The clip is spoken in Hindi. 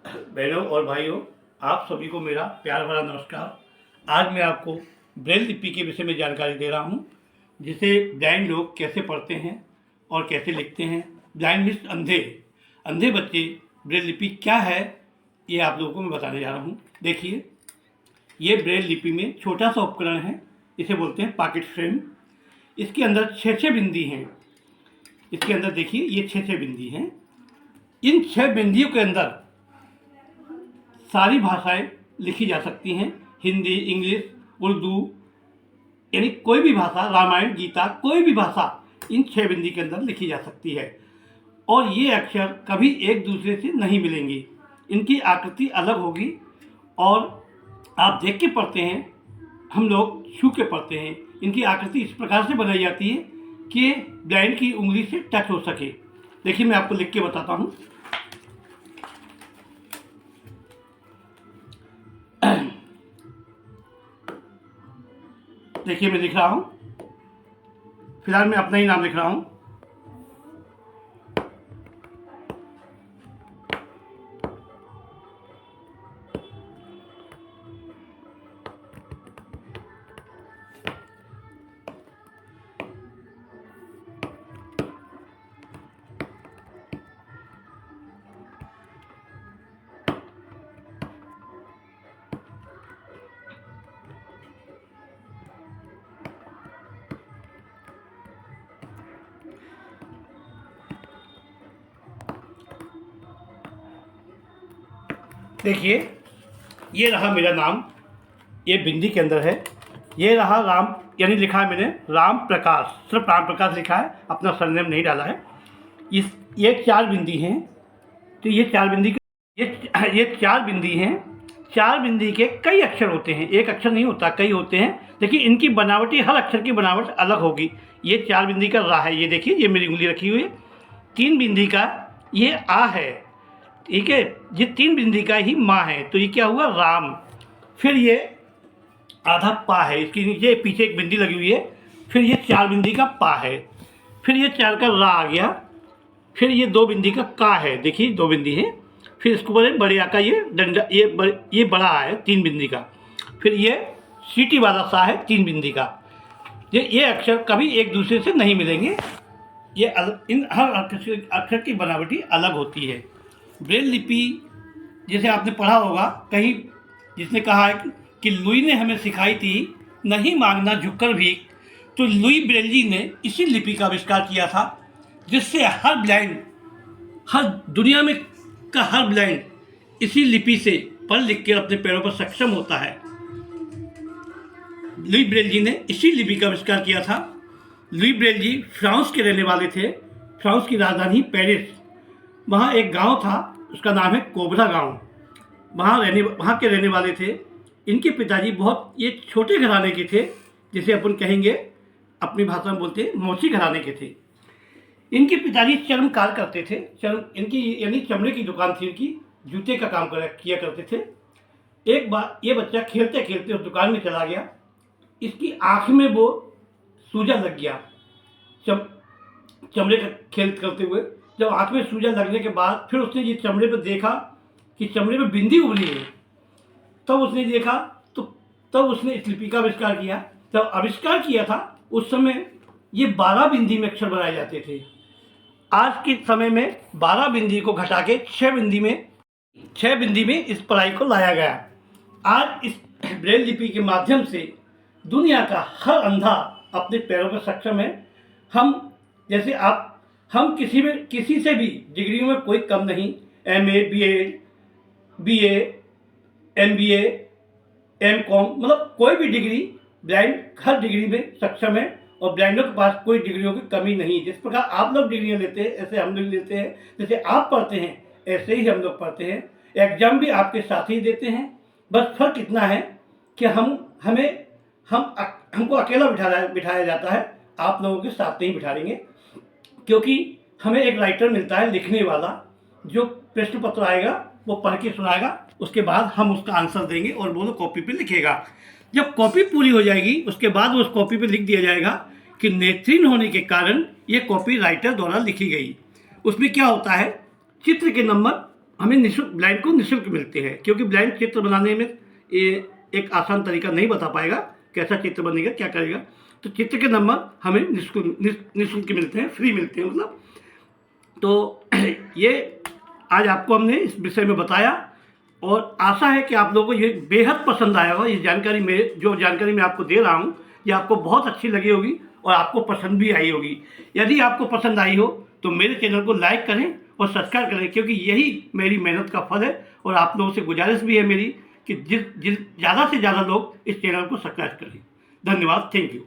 बहनों और भाइयों, आप सभी को मेरा प्यार भरा नमस्कार। आज मैं आपको ब्रेल लिपि के विषय में जानकारी दे रहा हूँ, जिसे ब्लाइंड लोग कैसे पढ़ते हैं और कैसे लिखते हैं। ब्लाइंड मीन्स अंधे। अंधे बच्चे ब्रेल लिपि क्या है, ये आप लोगों को मैं बताने जा रहा हूँ। देखिए, ये ब्रेल लिपि में छोटा सा उपकरण है, इसे बोलते हैं पॉकेट फ्रेम। इसके अंदर 6 बिंदी हैं। इसके अंदर देखिए, ये 6 बिंदी हैं। इन 6 बिंदियों के अंदर सारी भाषाएं लिखी जा सकती हैं। हिंदी, इंग्लिश, उर्दू, यानी कोई भी भाषा, रामायण, गीता, कोई भी भाषा इन 6 बिंदी के अंदर लिखी जा सकती है। और ये अक्षर कभी एक दूसरे से नहीं मिलेंगे। इनकी आकृति अलग होगी और आप देख के पढ़ते हैं, हम लोग छू के पढ़ते हैं। इनकी आकृति इस प्रकार से बनाई जाती है कि ब्लाइंड की उंगली से टच हो सके। देखिए, मैं आपको लिख के बताता हूँ। देखिए, मैं लिख रहा हूँ। फिलहाल मैं अपना ही नाम लिख रहा हूँ। देखिए, ये रहा मेरा नाम, ये बिंदी के अंदर है। ये रहा राम, यानी लिखा है मैंने राम प्रकाश, सिर्फ राम प्रकाश लिखा है, अपना सरनेम नहीं डाला है। ये 4 बिंदी हैं। तो ये 4 बिंदी के ये 4 बिंदी हैं। 4 बिंदी के कई अक्षर होते हैं, एक अक्षर नहीं होता, कई होते हैं। देखिए, इनकी बनावटी, हर अक्षर की बनावट अलग होगी। ये 4 बिंदी का रा है, ये देखिए, ये मेरी उंगली रखी हुई है। 3 बिंदी का ये आ है, ठीक है। ये 3 बिंदी का ही माँ है, तो ये क्या हुआ, राम। फिर ये आधा पा है, इसके नीचे पीछे एक बिंदी लगी हुई है। फिर ये 4 बिंदी का पा है। फिर ये 4 का रा आ गया। फिर ये 2 बिंदी का का है, देखिए 2 बिंदी है। फिर इसके ऊपर बड़े आ का ये डंडा, ये बड़ा है 3 बिंदी का। फिर ये सीटी वाला सा है 3 बिंदी का। ये अक्षर कभी एक दूसरे से नहीं मिलेंगे। ये इन हर अक्षर की बनावटी अलग होती है। ब्रेल लिपि, जैसे आपने पढ़ा होगा कहीं, जिसने कहा है कि लुई ने हमें सिखाई थी नहीं मांगना झुककर भी, तो लुई ब्रेल जी ने इसी लिपि का आविष्कार किया था, जिससे हर ब्लाइंड, हर दुनिया में का हर ब्लाइंड इसी लिपि से पढ़ लिख कर अपने पैरों पर सक्षम होता है। लुई ब्रेल जी ने इसी लिपि का आविष्कार किया था। लुई ब्रेल जी फ्रांस के रहने वाले थे। फ्रांस की राजधानी पेरिस, वहाँ एक गांव था, उसका नाम है कोबरा गांव। वहाँ के रहने वाले थे। इनके पिताजी बहुत ये छोटे घराने के थे, जिसे अपन कहेंगे, अपनी भाषा में बोलते हैं, मौसी घराने के थे। इनके पिताजी चर्मकार करते थे। इनकी यानी चमड़े की दुकान थी इनकी, जूते का काम किया करते थे। एक बार ये बच्चा खेलते खेलते उस दुकान में चला गया। इसकी आँख में वो सूजा लग गया। चमड़े का खेल करते हुए जब आँख में सूजन लगने के बाद फिर उसने ये चमड़े पर देखा कि चमड़े में बिंदी उभरी है। तब उसने देखा, तो तब उसने इस लिपि का आविष्कार किया। जब आविष्कार किया था उस समय ये 12 बिंदी में अक्षर बनाए जाते थे। आज के समय में 12 बिंदी को घटा के 6 बिंदी में इस पढ़ाई को लाया गया। आज इस ब्रेल लिपि के माध्यम से दुनिया का हर अंधा अपने पैरों पर सक्षम है। हम किसी से भी डिग्रियों में कोई कम नहीं। MA, BA, MBA, MCOM, मतलब कोई भी डिग्री, ब्लाइंड हर डिग्री में सक्षम है। और ब्लाइंडों के पास कोई डिग्रियों की कमी नहीं। जिस प्रकार आप लोग डिग्रियाँ लेते हैं, ऐसे हम लोग लेते हैं। जैसे आप पढ़ते हैं, ऐसे ही हम लोग पढ़ते हैं। एग्जाम भी आपके साथ ही देते हैं। बस फर्क इतना है कि हमको अकेला बिठाया जाता है, आप लोगों के साथ नहीं बिठाएंगे, क्योंकि हमें एक राइटर मिलता है, लिखने वाला, जो प्रश्न पत्र आएगा वो पढ़ के सुनाएगा। उसके बाद हम उसका आंसर देंगे और वो कॉपी पे लिखेगा। जब कॉपी पूरी हो जाएगी, उसके बाद उस कॉपी पे लिख दिया जाएगा कि नेत्रहीन होने के कारण ये कॉपी राइटर द्वारा लिखी गई। उसमें क्या होता है, चित्र के नंबर हमें निःशुल्क ब्लाइंड को निःशुल्क मिलते हैं, क्योंकि ब्लाइंड चित्र बनाने में ये एक आसान तरीका नहीं बता पाएगा कैसा चित्र बनेगा, क्या करेगा। तो चित्र के नंबर हमें निःशुल्क मिलते हैं, फ्री मिलते हैं मतलब। तो ये आज आपको हमने इस विषय में बताया, और आशा है कि आप लोगों को ये बेहद पसंद आया होगा। ये जानकारी जो जानकारी मैं आपको दे रहा हूँ, ये आपको बहुत अच्छी लगी होगी और आपको पसंद भी आई होगी। यदि आपको पसंद आई हो तो मेरे चैनल को लाइक करें और सब्सक्राइब करें, क्योंकि यही मेरी मेहनत का फल है। और आप लोगों से गुजारिश भी है मेरी कि ज़्यादा से ज़्यादा लोग इस चैनल को सब्सक्राइब करें। धन्यवाद, थैंक यू।